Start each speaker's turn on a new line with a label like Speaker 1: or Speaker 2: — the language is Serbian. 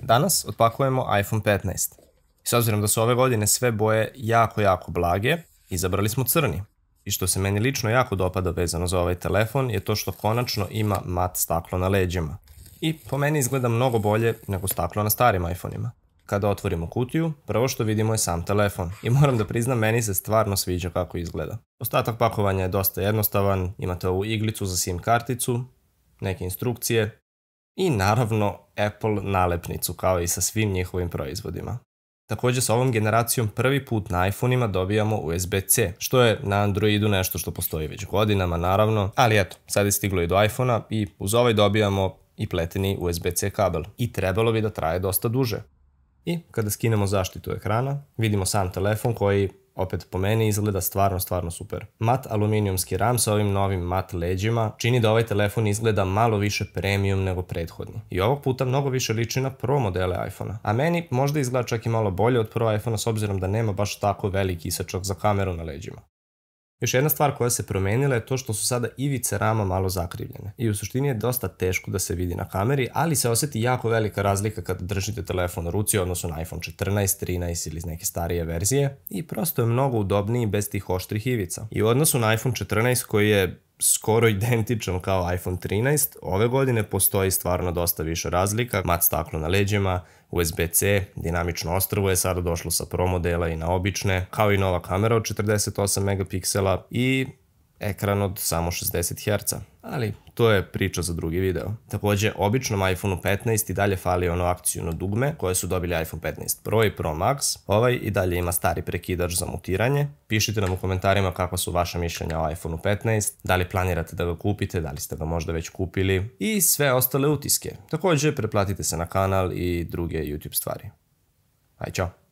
Speaker 1: Danas otpakujemo iPhone 15. I s obzirom da su ove godine sve boje jako blage, izabrali smo crni. I što se meni lično jako dopada vezano za ovaj telefon je to što konačno ima mat staklo na leđima. I po meni izgleda mnogo bolje nego staklo na starim iPhone-ima. Kada otvorimo kutiju, prvo što vidimo je sam telefon. I moram da priznam, meni se stvarno sviđa kako izgleda. Ostatak pakovanja je dosta jednostavan, imate ovu iglicu za SIM karticu, neke instrukcije i naravno Apple nalepnicu kao i sa svim njihovim proizvodima. Također sa ovom generacijom prvi put na iPhone-ima dobijamo USB-C, što je na Androidu nešto što postoji već godinama naravno, ali eto, sad je stiglo i do iPhone-a i uz ovaj dobijamo i pleteni USB-C kabel. I trebalo bi da traje dosta duže. I kada skinemo zaštitu ekrana, vidimo sam telefon koji, opet po meni, izgleda stvarno super. Mat aluminijumski ram sa ovim novim mat leđima čini da ovaj telefon izgleda malo više premium nego prethodni. I ovog puta mnogo više liči na Pro modele iPhone-a. A meni možda izgleda čak i malo bolje od Pro iPhone-a s obzirom da nema baš tako veliki isečak za kameru na leđima. Još jedna stvar koja se promenila je to što su sada ivice rama malo zakrivljene. I u suštini je dosta teško da se vidi na kameri, ali se osjeti jako velika razlika kada držite telefon u ruci, odnosno na iPhone 14, 13 ili neke starije verzije. I prosto je mnogo udobniji bez tih oštrih ivica. I u odnosu na iPhone 14 koji je skoro identičan kao iPhone 13, ove godine postoji stvarno dosta više razlika. Mat staklo na leđima, USB-C, dinamično ostrvo je sada došlo sa Pro modela i na obične, kao i nova kamera od 48 megapiksela i ekran od samo 60 Hz. Ali to je priča za drugi video. Također, običnom iPhone 15 i dalje fali ono akcijno dugme koje su dobili iPhone 15 Pro i Pro Max. Ovaj i dalje ima stari prekidač za mutiranje. Pišite nam u komentarima kakva su vaša mišljenja o iPhone 15, da li planirate da ga kupite, da li ste ga možda već kupili i sve ostale utiske. Također, pretplatite se na kanal i druge YouTube stvari. Aj, čao!